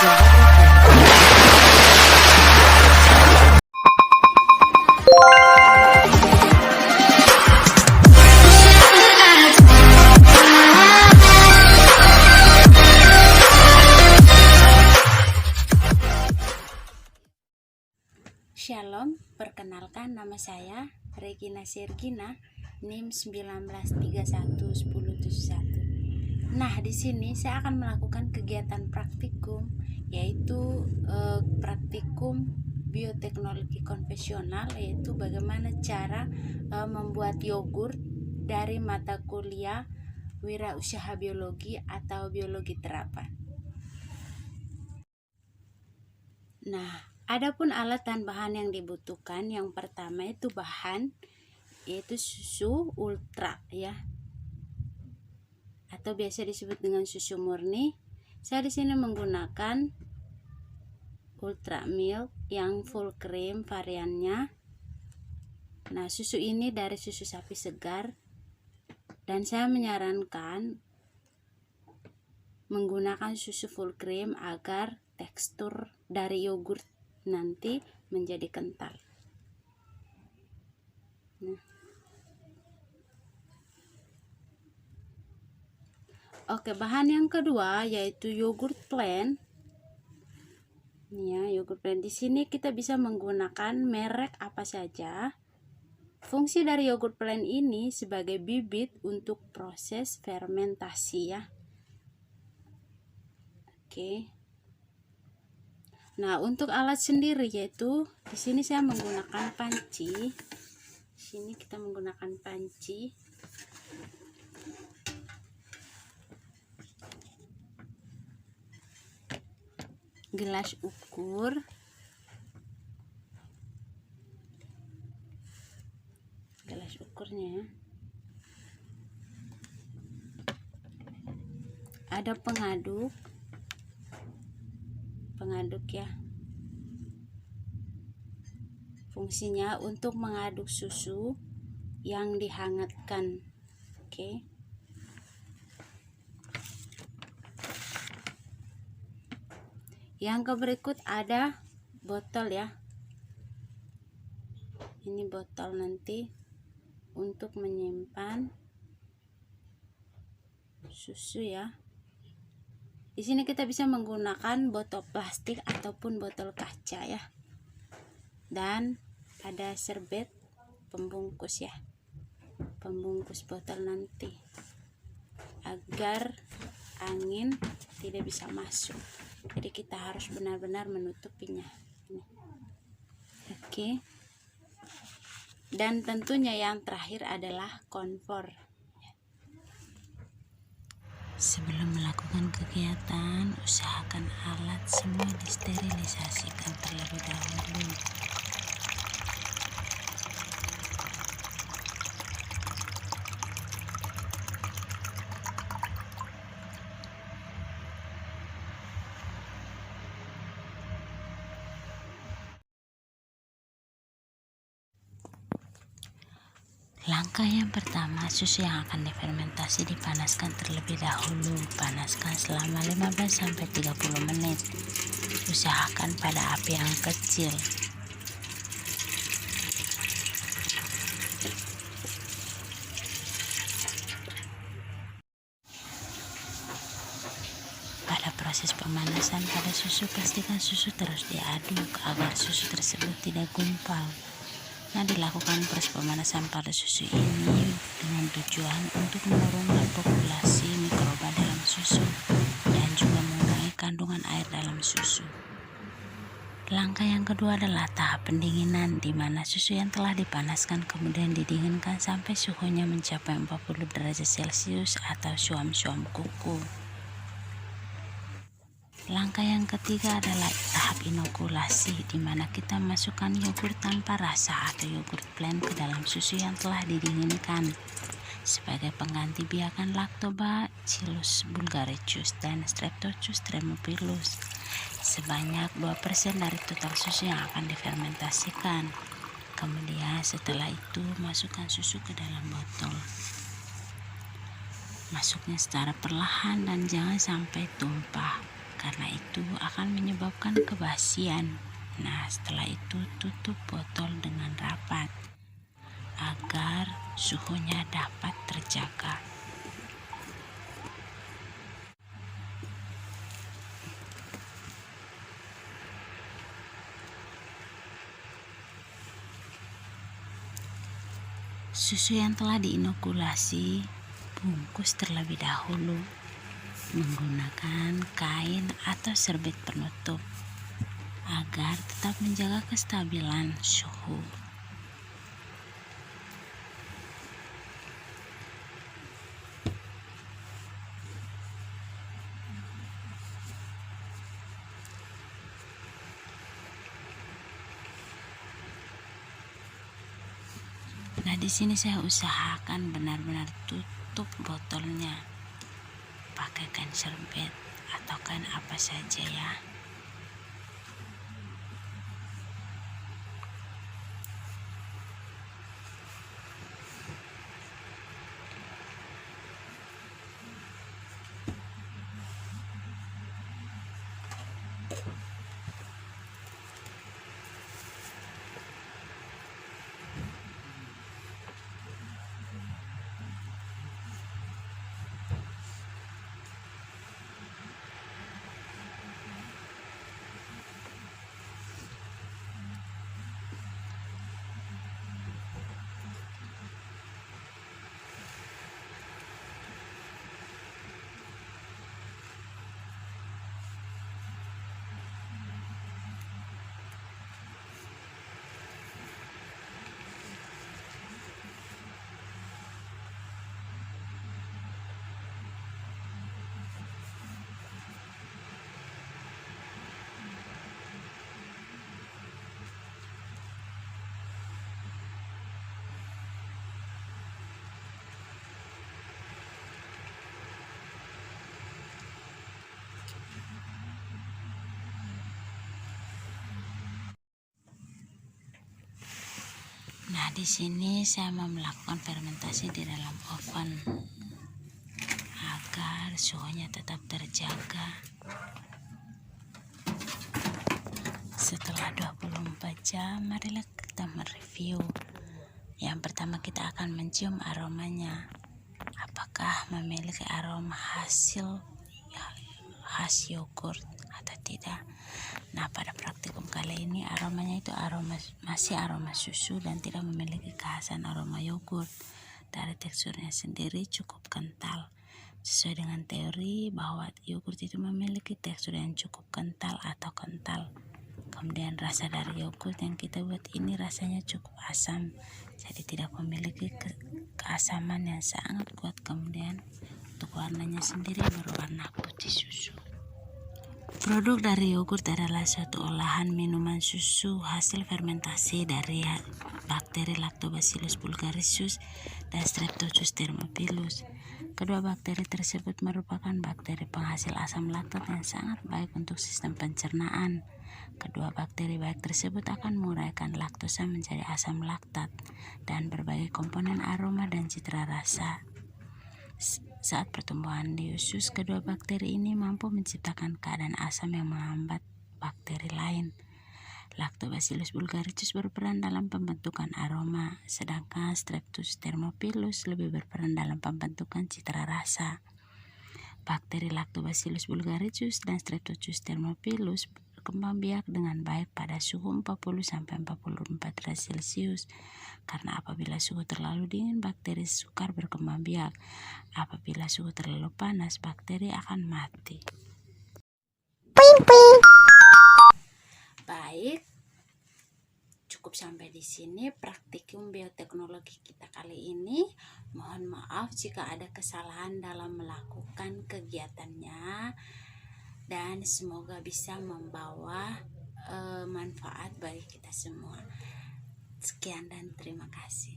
Shalom, perkenalkan nama saya Regina Sergina, NIM 19311071. Nah, di sini saya akan melakukan kegiatan praktikum, yaitu praktikum bioteknologi konvensional, yaitu bagaimana cara membuat yogurt dari mata kuliah wirausaha biologi atau biologi terapan. Nah, adapun alat dan bahan yang dibutuhkan, yang pertama itu bahan, yaitu susu ultra ya, atau biasa disebut dengan susu murni. Saya di sini menggunakan ultra milk yang full cream variannya. Nah, susu ini dari susu sapi segar, dan saya menyarankan menggunakan susu full cream agar tekstur dari yogurt nanti menjadi kental. Nah. Oke, bahan yang kedua yaitu yogurt plain. Ya, yogurt plain di sini kita bisa menggunakan merek apa saja. Fungsi dari yogurt plain ini sebagai bibit untuk proses fermentasi ya. Oke. Nah, untuk alat sendiri yaitu di sini saya menggunakan panci. Di sini kita menggunakan panci. Gelas ukur. Gelas ukurnya. Ada pengaduk ya, fungsinya untuk mengaduk susu yang dihangatkan. Oke. Yang berikut ada botol ya, ini botol nanti untuk menyimpan susu ya. Di sini kita bisa menggunakan botol plastik ataupun botol kaca ya. Dan ada serbet pembungkus ya. Pembungkus botol nanti agar angin tidak bisa masuk. Jadi kita harus benar-benar menutupinya. Oke. Dan tentunya yang terakhir adalah kompor. Sebelum melakukan kegiatan, usahakan alat semua disterilisasikan terlebih dahulu. Langkah yang pertama, susu yang akan difermentasi dipanaskan terlebih dahulu. Panaskan selama 15-30 menit. Usahakan pada api yang kecil. Pada proses pemanasan pada susu, pastikan susu terus diaduk agar susu tersebut tidak gumpal. Nah, dilakukan proses pemanasan pada susu ini dengan tujuan untuk menurunkan populasi mikroba dalam susu dan juga mengurangi kandungan air dalam susu. Langkah yang kedua adalah tahap pendinginan, di mana susu yang telah dipanaskan kemudian didinginkan sampai suhunya mencapai 40 derajat Celcius atau suam-suam kuku. Langkah yang ketiga adalah tahap inokulasi, di mana kita masukkan yogurt tanpa rasa atau yogurt plain ke dalam susu yang telah didinginkan sebagai pengganti biakan Lactobacillus bulgaricus dan Streptococcus thermophilus sebanyak 2% dari total susu yang akan difermentasikan. Kemudian setelah itu masukkan susu ke dalam botol. Masuknya secara perlahan dan jangan sampai tumpah, karena itu akan menyebabkan kebasian. Nah, setelah itu tutup botol dengan rapat agar suhunya dapat terjaga. Susu yang telah diinokulasi bungkus terlebih dahulu menggunakan kain atau serbet penutup agar tetap menjaga kestabilan suhu. Nah, di sini saya usahakan benar-benar tutup botolnya pakai kain serbet atau kain apa saja ya. Nah, di sini saya mau melakukan fermentasi di dalam oven agar suhunya tetap terjaga. Setelah 24 jam, marilah kita mereview. Yang pertama kita akan mencium aromanya. Apakah memiliki aroma khas yogurt atau tidak. Nah, pada praktikum kali ini aromanya itu masih aroma susu dan tidak memiliki kekhasan aroma yogurt. Dari teksturnya sendiri cukup kental. Sesuai dengan teori bahwa yogurt itu memiliki tekstur yang cukup kental atau kental. Kemudian rasa dari yogurt yang kita buat ini rasanya cukup asam, jadi tidak memiliki keasaman yang sangat kuat. Kemudian untuk warnanya sendiri berwarna putih susu. Produk dari yogurt adalah suatu olahan minuman susu hasil fermentasi dari bakteri Lactobacillus bulgaricus dan Streptococcus thermophilus. Kedua bakteri tersebut merupakan bakteri penghasil asam laktat yang sangat baik untuk sistem pencernaan. Kedua bakteri baik tersebut akan menguraikan laktosa menjadi asam laktat dan berbagai komponen aroma dan citra rasa. Saat pertumbuhan di usus, kedua bakteri ini mampu menciptakan keadaan asam yang menghambat bakteri lain. Lactobacillus bulgaricus berperan dalam pembentukan aroma, sedangkan Streptococcus thermophilus lebih berperan dalam pembentukan citra rasa. Bakteri Lactobacillus bulgaricus dan Streptococcus thermophilus berkembang biak dengan baik pada suhu 40-44 derajat Celcius. Karena apabila suhu terlalu dingin, bakteri sukar berkembang biak. Apabila suhu terlalu panas, bakteri akan mati. Baik, cukup sampai di sini praktikum bioteknologi kita kali ini. Mohon maaf jika ada kesalahan dalam melakukan kegiatannya, dan semoga bisa membawa manfaat bagi kita semua. Sekian dan terima kasih.